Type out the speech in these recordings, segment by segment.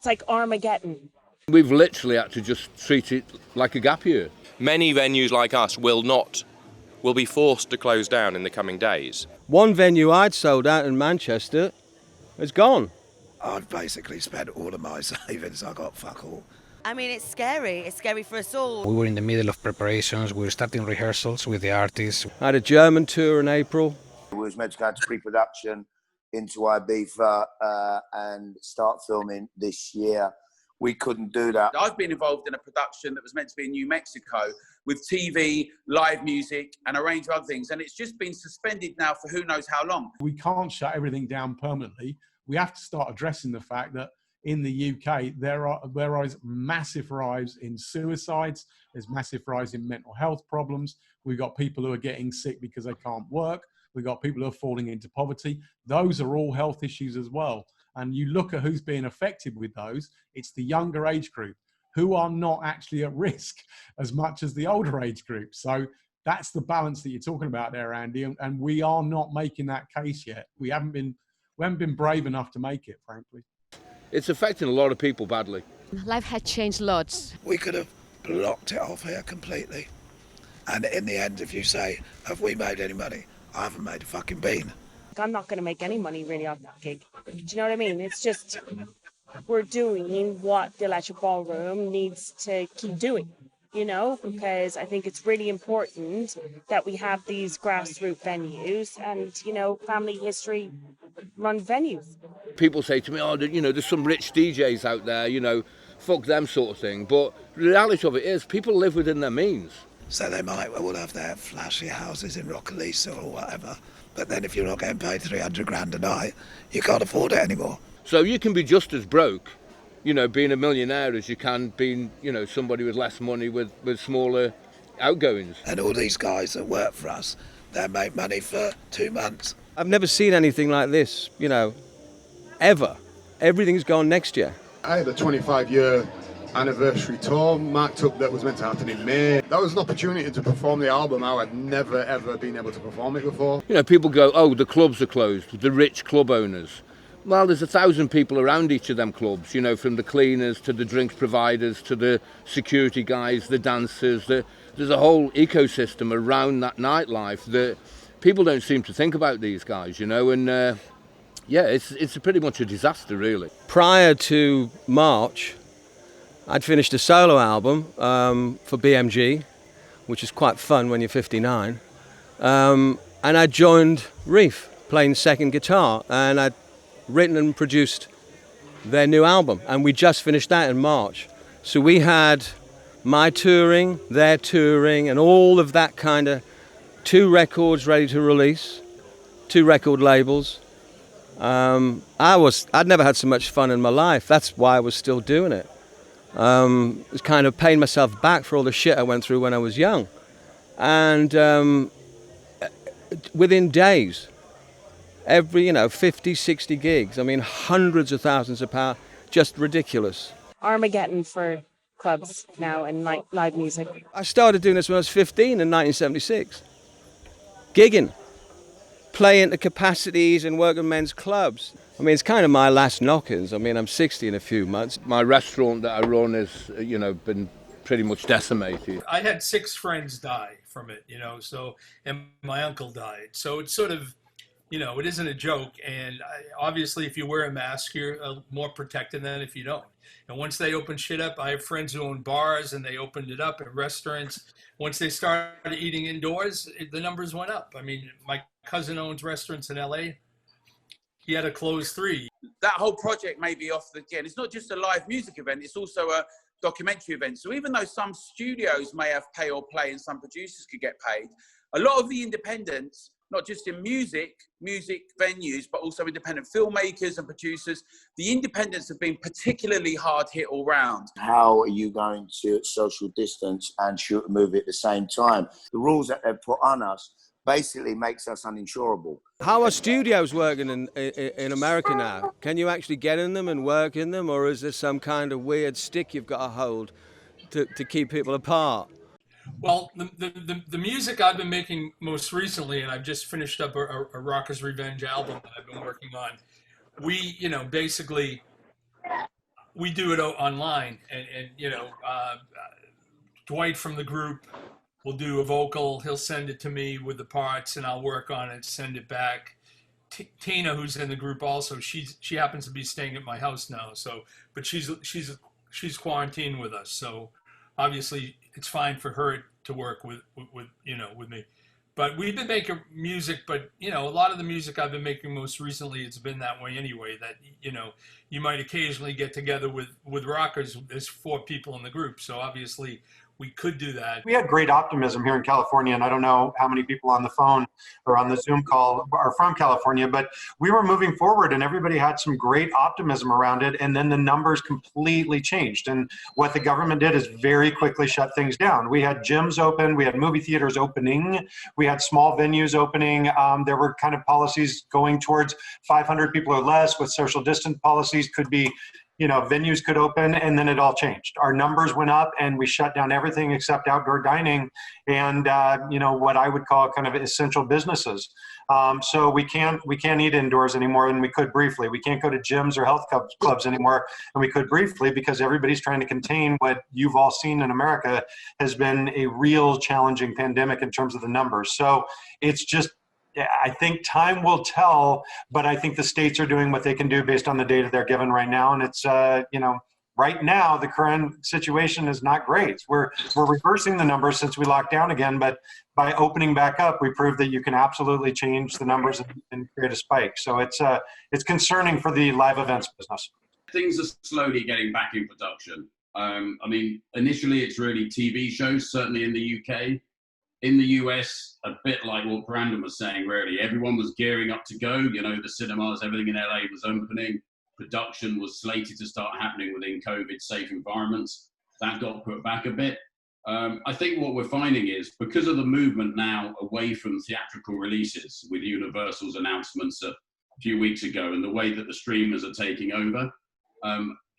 It's like Armageddon. We've literally had to just treat it like a gap year. Many venues like us will be forced to close down in the coming days. One venue I'd sold out in Manchester is gone. I've basically spent all of my savings. I got fuck all. I mean, it's scary. It's scary for us all. We were in the middle of preparations. We were starting rehearsals with the artists. I had a German tour in April. We was meant to go into pre-production into Ibiza and start filming this year. We couldn't do that. I've been involved in a production that was meant to be in New Mexico with TV, live music, and a range of other things. And it's just been suspended now for who knows how long. We can't shut everything down permanently. We have to start addressing the fact that in the UK, there is massive rise in suicides. There's massive rise in mental health problems. We've got people who are getting sick because they can't work. We've got people who are falling into poverty. Those are all health issues as well. And you look at who's being affected with those, it's the younger age group who are not actually at risk as much as the older age group. So that's the balance that you're talking about there, Andy. And we are not making that case yet. We haven't been brave enough to make it, frankly. It's affecting a lot of people badly. Life had changed lots. We could have blocked it off here completely. And in the end, if you say, have we made any money? I haven't made a fucking bean. I'm not going to make any money really off that gig. Do you know what I mean? It's just, we're doing what the Electric Ballroom needs to keep doing, you know, because I think it's really important that we have these grassroots venues and, you know, family history run venues. People say to me, oh, you know, there's some rich DJs out there, you know, fuck them sort of thing. But the reality of it is people live within their means. So they might well have their flashy houses in Rockalisa or whatever. But then if you're not getting paid 300 grand a night, you can't afford it anymore. So you can be just as broke, you know, being a millionaire as you can being, you know, somebody with less money with smaller outgoings. And all these guys that work for us, they make money for 2 months. I've never seen anything like this, you know, ever. Everything's gone next year. I had a 25-year anniversary tour marked up that was meant to happen in May. That was an opportunity to perform the album. How I'd never ever been able to perform it before. You know, people go, oh, the clubs are closed, the rich club owners. Well, there's 1,000 people around each of them clubs, you know, from the cleaners to the drinks providers to the security guys, the dancers. There's a whole ecosystem around that nightlife that people don't seem to think about these guys, you know, and yeah, it's pretty much a disaster, really. Prior to March, I'd finished a solo album for BMG, which is quite fun when you're 59. And I joined Reef, playing second guitar, and I'd written and produced their new album. And we just finished that in March. So we had my touring, their touring, and all of that kind of 2 records ready to release, 2 record labels. I'd never had so much fun in my life. That's why I was still doing it. Was kind of paying myself back for all the shit I went through when I was young. And within days, every, 50, 60 gigs, I mean, hundreds of thousands of pounds, just ridiculous. Armageddon for clubs now and live music. I started doing this when I was 15 in 1976. Gigging, playing to capacities and working men's clubs. I mean, it's kind of my last knockers. I mean, I'm 60 in a few months. My restaurant that I run has, been pretty much decimated. I had 6 friends die from it, so, and my uncle died. So it's sort of, it isn't a joke. And obviously, if you wear a mask, you're more protected than if you don't. And once they open shit up, I have friends who own bars and they opened it up at restaurants. Once they started eating indoors, the numbers went up. I mean, my cousin owns restaurants in LA. He had to close 3. That whole project may be off again. It's not just a live music event, it's also a documentary event. So even though some studios may have pay or play and some producers could get paid, a lot of the independents, not just in music venues, but also independent filmmakers and producers, the independents have been particularly hard hit all round. How are you going to social distance and shoot a movie at the same time? The rules that they've put on us basically makes us uninsurable. How are studios working in America now? Can you actually get in them and work in them, or is there some kind of weird stick you've got to hold to keep people apart? Well, the music I've been making most recently, and I've just finished up a Rocker's Revenge album that I've been working on. We, basically, we do it online, and Dwight from the group will do a vocal. He'll send it to me with the parts, and I'll work on it, send it back. Tina, who's in the group, also she happens to be staying at my house now. So, but she's quarantined with us. So, obviously, it's fine for her to work with me. But we've been making music, but a lot of the music I've been making most recently, it's been that way anyway. That you might occasionally get together with rockers. There's 4 people in the group, so obviously we could do that. We had great optimism here in California, and I don't know how many people on the phone or on the Zoom call are from California, but we were moving forward and everybody had some great optimism around it, and then the numbers completely changed. And what the government did is very quickly shut things down. We had gyms open, we had movie theaters opening, we had small venues opening. There were kind of policies going towards 500 people or less with social distance policies, could be venues could open, and then it all changed. Our numbers went up and we shut down everything except outdoor dining and, what I would call kind of essential businesses. So we can't eat indoors anymore than we could briefly. We can't go to gyms or health clubs anymore than we could briefly, because everybody's trying to contain what you've all seen in America has been a real challenging pandemic in terms of the numbers. So it's just, I think time will tell, but I think the states are doing what they can do based on the data they're given right now. And it's, right now, the current situation is not great. We're reversing the numbers since we locked down again, but by opening back up, we proved that you can absolutely change the numbers and create a spike. So it's concerning for the live events business. Things are slowly getting back in production. Initially it's really TV shows, certainly in the UK. In the US, a bit like what Brandon was saying, really, everyone was gearing up to go. The cinemas, everything in LA was opening. Production was slated to start happening within COVID-safe environments. That got put back a bit. I think what we're finding is, because of the movement now away from theatrical releases, with Universal's announcements a few weeks ago, and the way that the streamers are taking over,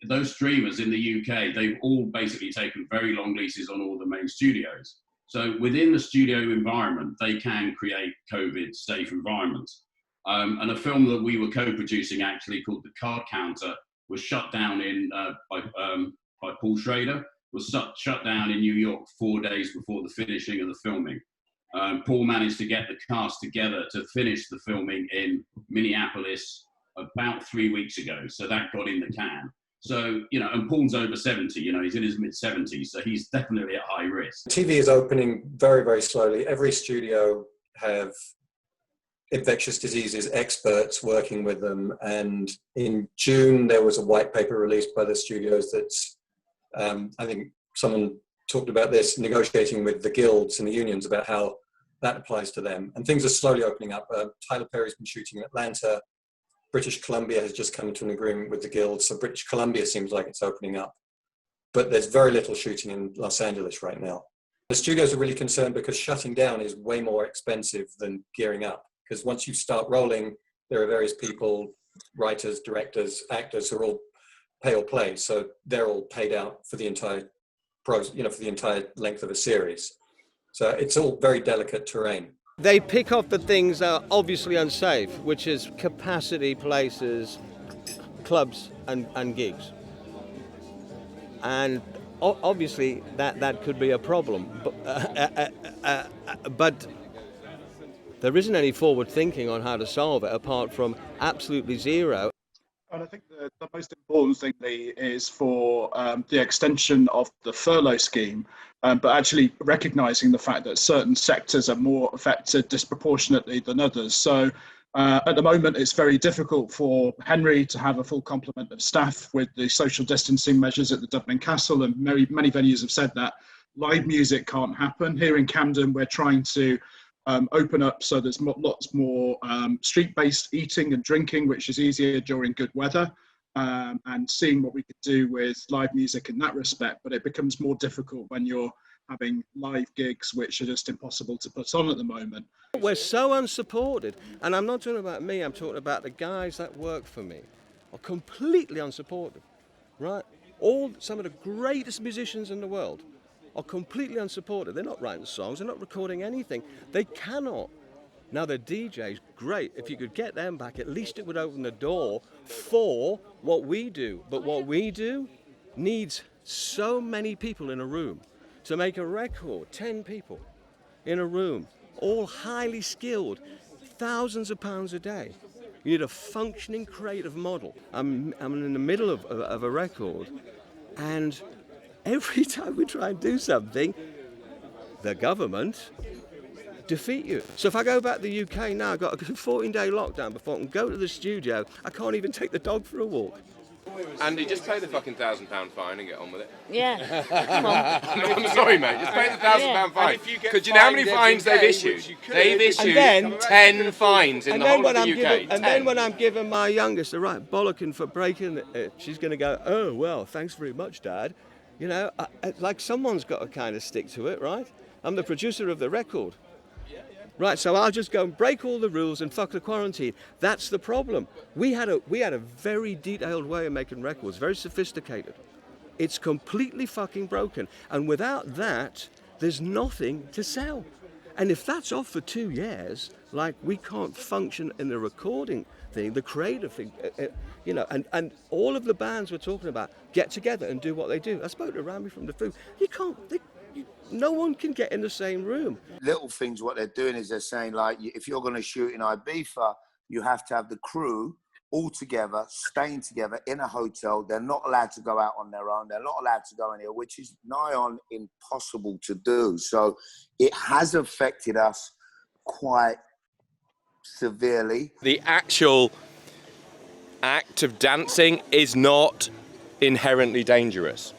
those streamers in the UK, they've all basically taken very long leases on all the main studios. So within the studio environment, they can create COVID-safe environments. And a film that we were co-producing, actually, called The Card Counter, was shut down by Paul Schrader, was shut down in New York 4 days before the finishing of the filming. Paul managed to get the cast together to finish the filming in Minneapolis about 3 weeks ago. So that got in the can. So, and Paul's over 70, he's in his mid-70s, so he's definitely at high risk. TV is opening very, very slowly. Every studio have infectious diseases experts working with them. And in June, there was a white paper released by the studios that's, I think someone talked about this, negotiating with the guilds and the unions about how that applies to them. And things are slowly opening up. Tyler Perry's been shooting in Atlanta. British Columbia has just come to an agreement with the guild, so British Columbia seems like it's opening up. But there's very little shooting in Los Angeles right now. The studios are really concerned because shutting down is way more expensive than gearing up. Because once you start rolling, there are various people, writers, directors, actors who are all pay or play. So they're all paid out for the entire for the entire length of a series. So it's all very delicate terrain. They pick off the things that are obviously unsafe, which is capacity places, clubs and gigs. And obviously that could be a problem. But there isn't any forward thinking on how to solve it apart from absolutely zero. And I think the most important thing is for the extension of the furlough scheme, but actually recognising the fact that certain sectors are more affected disproportionately than others. So at the moment, it's very difficult for Henry to have a full complement of staff with the social distancing measures at the Dublin Castle, and many venues have said that live music can't happen. Here in Camden, we're trying to open up so there's lots more street-based eating and drinking, which is easier during good weather, and seeing what we could do with live music in that respect. But it becomes more difficult when you're having live gigs, which are just impossible to put on at the moment. We're so unsupported, and I'm not talking about me, I'm talking about the guys that work for me are completely unsupported, right? Some of the greatest musicians in the world are completely unsupported. They're not writing songs, they're not recording anything. They cannot Now the DJs, great. If you could get them back, at least it would open the door for what we do. But what we do needs so many people in a room. To make a record, 10 people in a room, all highly skilled, thousands of pounds a day. You need a functioning creative model. I'm in the middle of a record, and every time we try and do something, the government defeat you. So if I go back to the UK now, I've got a 14-day lockdown before I can go to the studio. I can't even take the dog for a walk. Andy, just pay the fucking £1,000 fine and get on with it. Yeah. Come on. I'm sorry, mate. Just pay the £1,000 fine. Because you know how many fines they've issued? They've issued 10 fines in the whole of the UK. And then when I'm giving my youngest a right bollocking for breaking it, she's going to go, oh, well, thanks very much, Dad. You know, like someone's got to kind of stick to it, right? I'm the producer of the record. Right, so I'll just go and break all the rules and fuck the quarantine. That's the problem. We had a very detailed way of making records, very sophisticated. It's completely fucking broken. And without that, there's nothing to sell. And if that's off for 2 years, like we can't function in the recording thing, the creative thing, you know, and all of the bands we're talking about get together and do what they do. I spoke to Rami from The Foo. No one can get in the same room. Little things, what they're doing is they're saying, like, if you're going to shoot in Ibiza, you have to have the crew all together, staying together in a hotel. They're not allowed to go out on their own. They're not allowed to go anywhere, which is nigh on impossible to do. So it has affected us quite severely. The actual act of dancing is not inherently dangerous.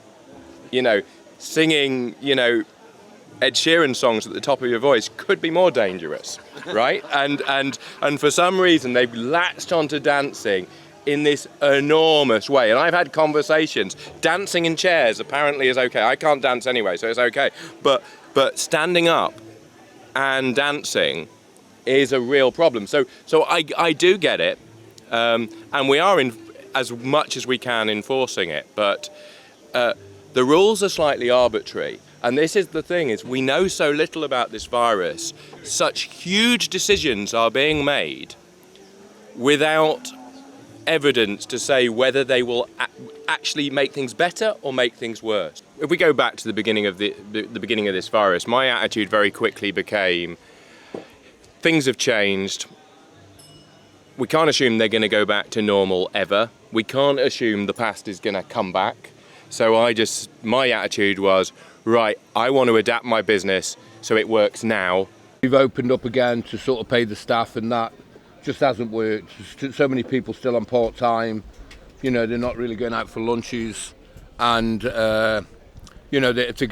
You know, singing, you know, Ed Sheeran songs at the top of your voice could be more dangerous, right? And for some reason they've latched onto dancing in this enormous way. And I've had conversations. Dancing in chairs apparently is okay. I can't dance anyway, so it's okay. But standing up and dancing is a real problem. So I do get it, and we are in as much as we can enforcing it. But the rules are slightly arbitrary. And this is the thing, is we know so little about this virus. Such huge decisions are being made without evidence to say whether they will actually make things better or make things worse. If we go back to the beginning of the beginning of this virus, my attitude very quickly became, things have changed. We can't assume they're going to go back to normal ever. We can't assume the past is going to come back. So my attitude was, right, I want to adapt my business so it works now. We've opened up again to sort of pay the staff, and that just hasn't worked. So many people still on part-time, you know, they're not really going out for lunches, and you know, if they're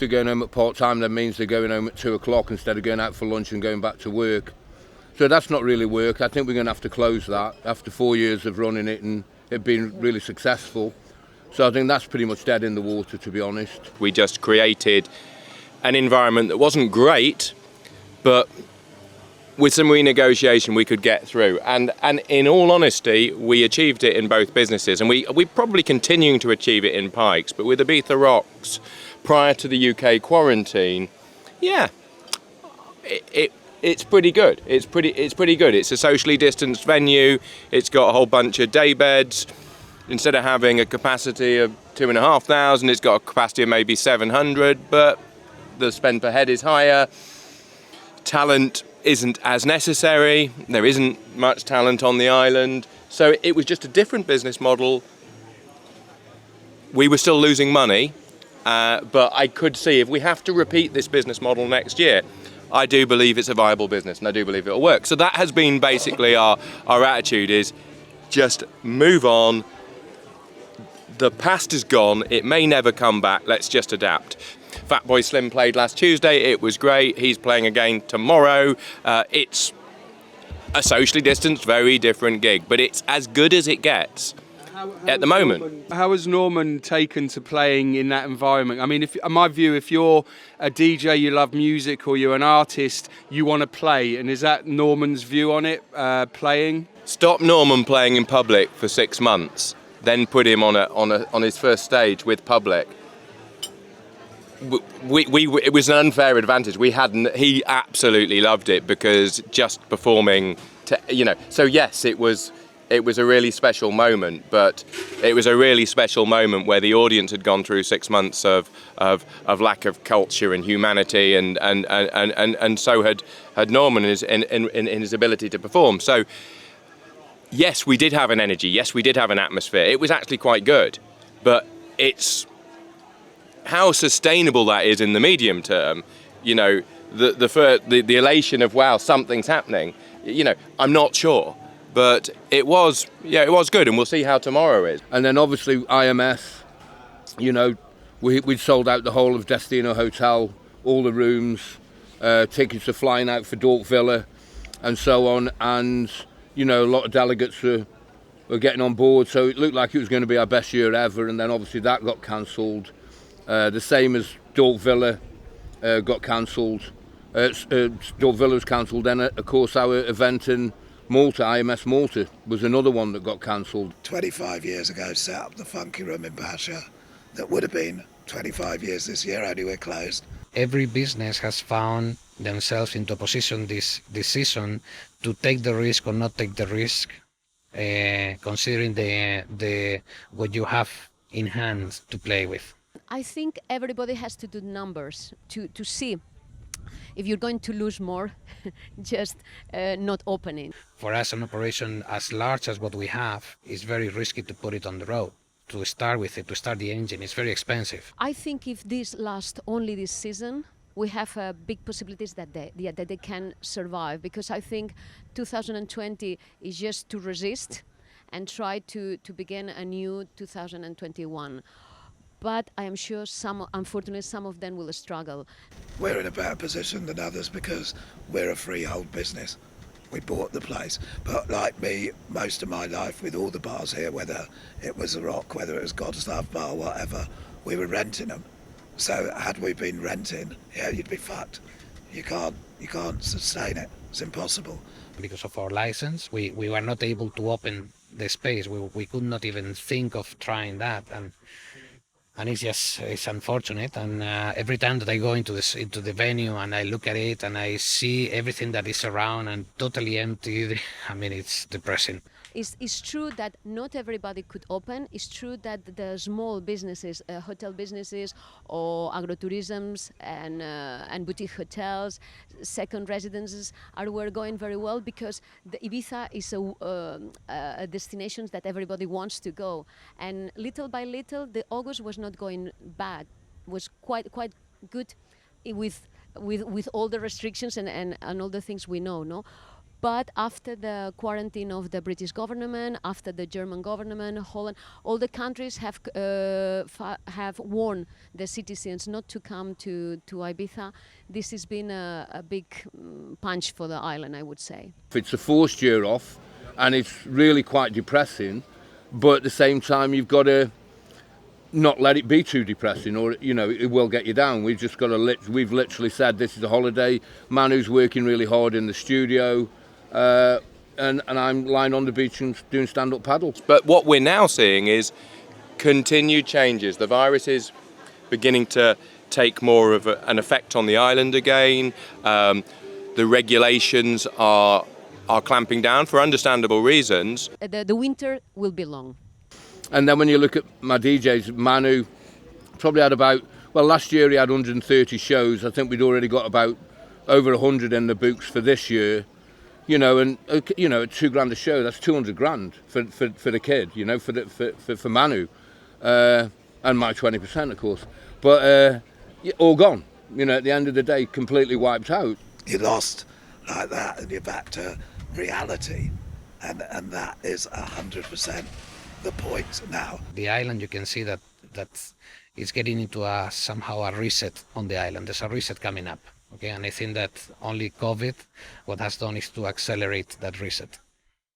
going home at part-time, that means they're going home at 2 o'clock instead of going out for lunch and going back to work. So that's not really work. I think we're going to have to close that after 4 years of running it and it being really successful. So I think that's pretty much dead in the water, to be honest. We just created an environment that wasn't great, but with some renegotiation we could get through. And in all honesty, we achieved it in both businesses. And we're probably continuing to achieve it in Pikes. But with Ibiza Rocks, prior to the UK quarantine, yeah, it's pretty good. It's pretty good. It's a socially distanced venue. It's got a whole bunch of day beds. Instead of having a capacity of 2,500, it's got a capacity of maybe 700, but the spend per head is higher. Talent isn't as necessary. There isn't much talent on the island. So it was just a different business model. We were still losing money, but I could see if we have to repeat this business model next year, I do believe it's a viable business and I do believe it'll work. So that has been basically our attitude, is just move on. The past is gone, it may never come back, let's just adapt. Fatboy Slim played last Tuesday, it was great, he's playing again tomorrow. It's a socially distanced, very different gig, but it's as good as it gets at the moment. How has Norman taken to playing in that environment? I mean, in my view, if you're a DJ, you love music, or you're an artist, you want to play, and is that Norman's view on it, playing? Stop Norman playing in public for 6 months. Then put him on his first stage with public. it was an unfair advantage. He absolutely loved it because just performing, so yes, it was a really special moment, but it was a really special moment where the audience had gone through 6 months of lack of culture and humanity, and so had Norman in his ability to perform. So yes, we did have an energy. Yes, we did have an atmosphere. It was actually quite good, but it's how sustainable that is in the medium term. The elation of wow, something's happening. I'm not sure. But it was good, and we'll see how tomorrow is. And then obviously IMS, we'd sold out the whole of Destino Hotel, all the rooms, tickets are flying out for Dork Villa, and so on. And a lot of delegates were getting on board, so it looked like it was going to be our best year ever. And then obviously that got cancelled. The same as Dork Villa got cancelled. Dork Villa was cancelled. Then of course our event in Malta, IMS Malta, was another one that got cancelled. 25 years ago, set up the Funky Room in Basha. That would have been 25 years this year, only we're closed. Every business has found themselves into a position this season to take the risk or not take the risk, considering the what you have in hand to play with. I think everybody has to do numbers to see if you're going to lose more, just not opening. For us, an operation as large as what we have is very risky to put it on the road. To start with it, to start the engine, it's very expensive. I think if this lasts only this season, we have big possibilities that they can survive, because I think 2020 is just to resist and try to begin a new 2021. But I am sure unfortunately, some of them will struggle. We're in a better position than others because we're a freehold business. We bought the place. But like me, most of my life with all the bars here, whether it was The Rock, whether it was God's Love Bar, whatever, we were renting them. So had we been renting, you'd be fucked. You can't sustain it. It's impossible. Because of our license, we were not able to open the space. We could not even think of trying that. And it's unfortunate. And every time that I go into the venue and I look at it and I see everything that is around and totally empty, I mean, it's depressing. It's true that not everybody could open. It's true that the small businesses, hotel businesses or agrotourisms and boutique hotels, second residences were going very well because the Ibiza is a destination that everybody wants to go. And little by little, the August was not going bad, was quite good with all the restrictions and all the things we know, no? But after the quarantine of the British government, after the German government, Holland, all the countries have warned the citizens not to come to Ibiza. This has been a big punch for the island, I would say. It's a forced year off, and it's really quite depressing. But at the same time, you've got to not let it be too depressing, or it will get you down. We've just got to. We've literally said this is a holiday. Manu's working really hard in the studio. And I'm lying on the beach and doing stand-up paddles. But what we're now seeing is continued changes. The virus is beginning to take more of an effect on the island again. The regulations are clamping down for understandable reasons. The winter will be long. And then when you look at my DJs, Manu probably had last year he had 130 shows. I think we'd already got about over 100 in the books for this year. And at $2,000 a show, that's 200 grand for the kid, for Manu, and my 20%, of course. But all gone. At the end of the day, completely wiped out. You lost like that, and you're back to reality, and that is 100% the point now. The island, you can see that it's getting into somehow a reset on the island. There's a reset coming up. Okay, and I think that only COVID, what has done is to accelerate that reset.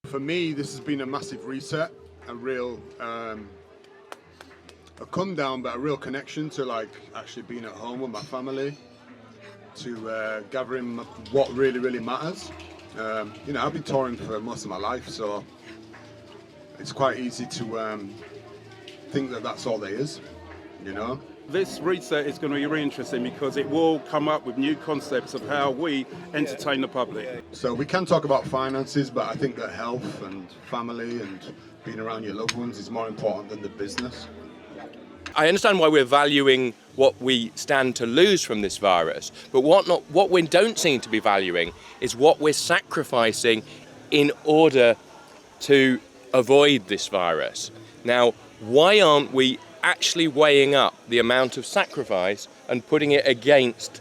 For me, this has been a massive reset, a real a come down, but a real connection to actually being at home with my family, to gathering what really matters. I've been touring for most of my life, so it's quite easy to think that that's all there is, This reset is going to be really interesting because it will come up with new concepts of how we entertain the public. So we can talk about finances, but I think that health and family and being around your loved ones is more important than the business. I understand why we're valuing what we stand to lose from this virus, but what we don't seem to be valuing is what we're sacrificing in order to avoid this virus. Now, why aren't we actually weighing up the amount of sacrifice and putting it against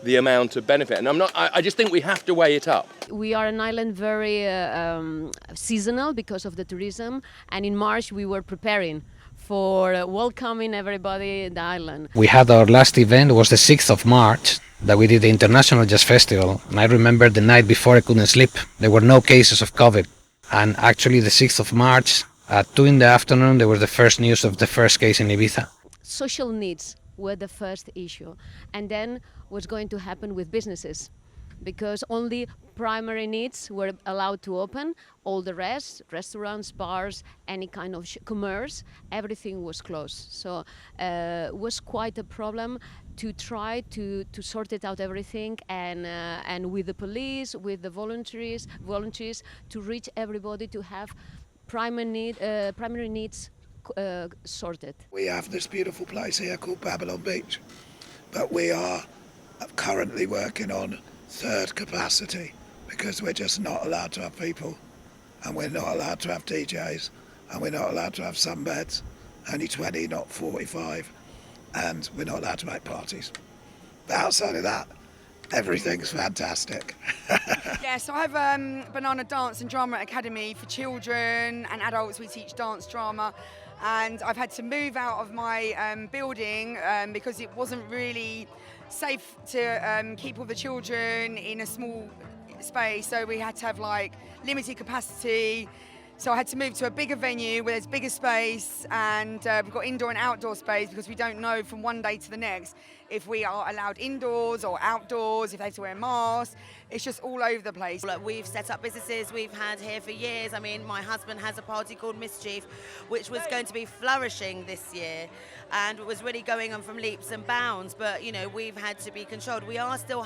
the amount of benefit? And I just think we have to weigh it up. We are an island very seasonal because of the tourism, and in March we were preparing for welcoming everybody in the island. We had our last event, was the 6th of March, that we did the International Jazz Festival. And I remember the night before I couldn't sleep. There were no cases of COVID. And actually the 6th of March, at 2 in the afternoon, there was the first news of the first case in Ibiza. Social needs were the first issue. And then what's going to happen with businesses? Because only primary needs were allowed to open. All the rest, restaurants, bars, any kind of commerce, everything was closed. So it was quite a problem to try to sort it out everything, and with the police, with the volunteers to reach everybody to have primary needs sorted. We have this beautiful place here called Babylon Beach, but we are currently working on third capacity because we're just not allowed to have people, and we're not allowed to have DJs, and we're not allowed to have sunbeds, only 20, not 45, and we're not allowed to make parties. But outside of that, everything's fantastic. Yeah, so I have Banana Dance and Drama Academy for children and adults. We teach dance drama, and I've had to move out of my building because it wasn't really safe to keep all the children in a small space, so we had to have like limited capacity. So I had to move to a bigger venue where there's bigger space, and we've got indoor and outdoor space because we don't know from one day to the next if we are allowed indoors or outdoors, if they have to wear masks. It's just all over the place. Look, we've set up businesses we've had here for years. I mean, my husband has a party called Mischief, which was going to be flourishing this year, and it was really going on from leaps and bounds. But, you know, we've had to be controlled. We are still,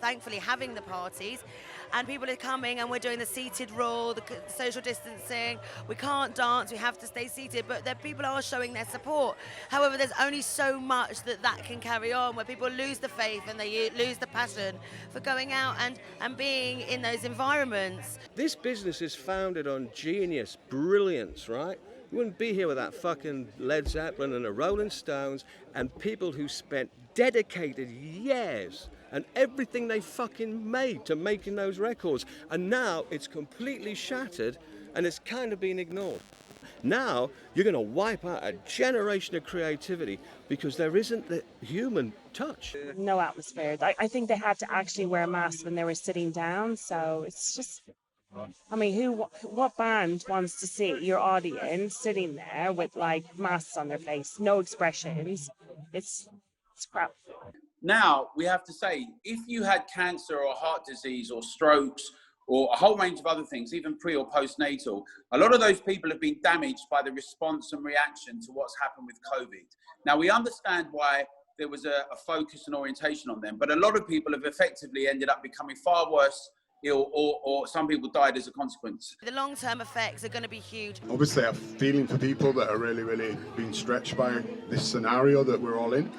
thankfully, having the parties, and people are coming, and we're doing the seated rule, the social distancing. We can't dance, we have to stay seated, but people are showing their support. However, there's only so much that can carry on, where people lose the faith and they lose the passion for going out and being in those environments. This business is founded on genius, brilliance, right? You wouldn't be here without fucking Led Zeppelin and the Rolling Stones and people who spent dedicated years and everything they fucking made to making those records. And now it's completely shattered and it's kind of been ignored. Now you're going to wipe out a generation of creativity because there isn't the human touch. No atmosphere. I think they had to actually wear masks when they were sitting down. So it's just, I mean, what band wants to see your audience sitting there with like masks on their face, no expressions? It's crap. Now we have to say, if you had cancer or heart disease or strokes or a whole range of other things, even pre or postnatal, a lot of those people have been damaged by the response and reaction to what's happened with COVID. Now, we understand why there was a focus and orientation on them, but a lot of people have effectively ended up becoming far worse ill, or some people died as a consequence. The long-term effects are going to be huge. Obviously, I'm feeling for people that are really, really being stretched by this scenario that we're all in.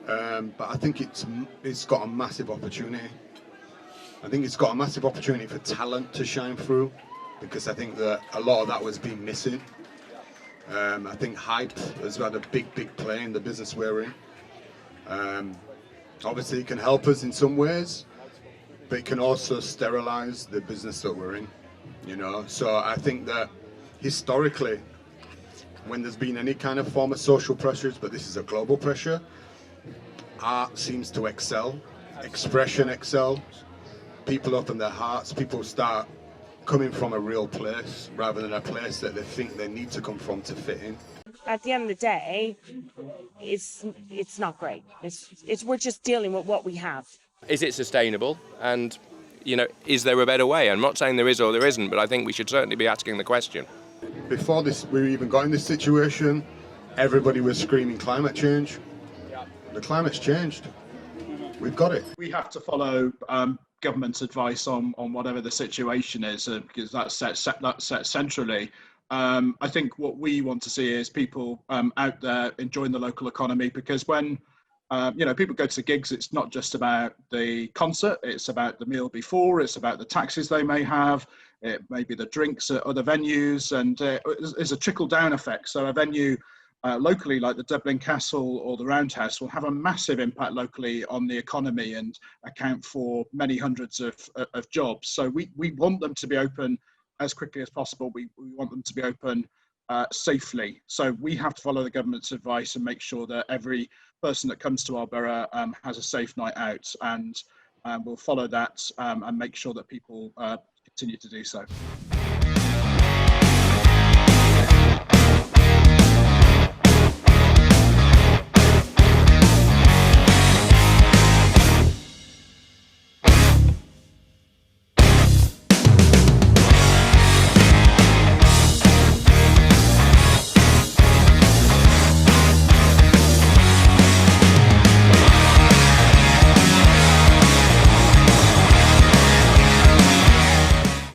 But I think it's got a massive opportunity. I think it's got a massive opportunity for talent to shine through, because I think that a lot of that was being missing. I think hype has had a big play in the business we're in. Obviously, it can help us in some ways, but it can also sterilize the business that we're in, you know. So I think that historically, when there's been any kind of form of social pressures, but this is a global pressure, art seems to excel, expression excels, people open their hearts, people start coming from a real place rather than a place that they think they need to come from to fit in. At the end of the day, it's not great. We're just dealing with what we have. Is it sustainable? And, you know, is there a better way? I'm not saying there is or there isn't, but I think we should certainly be asking the question. Before we even got in this situation, everybody was screaming climate change. The climate's changed. We've got it. We have to follow government's advice on whatever the situation is, because that's set centrally. I think what we want to see is people out there enjoying the local economy, because when people go to gigs, it's not just about the concert, it's about the meal before, it's about the taxis they may have, it may be the drinks at other venues, and there's a trickle-down effect. So a venue locally like the Dublin Castle or the Roundhouse will have a massive impact locally on the economy and account for many hundreds of jobs. So we want them to be open as quickly as possible. We want them to be open safely. So we have to follow the government's advice and make sure that every person that comes to our borough has a safe night out, and we'll follow that and make sure that people continue to do so.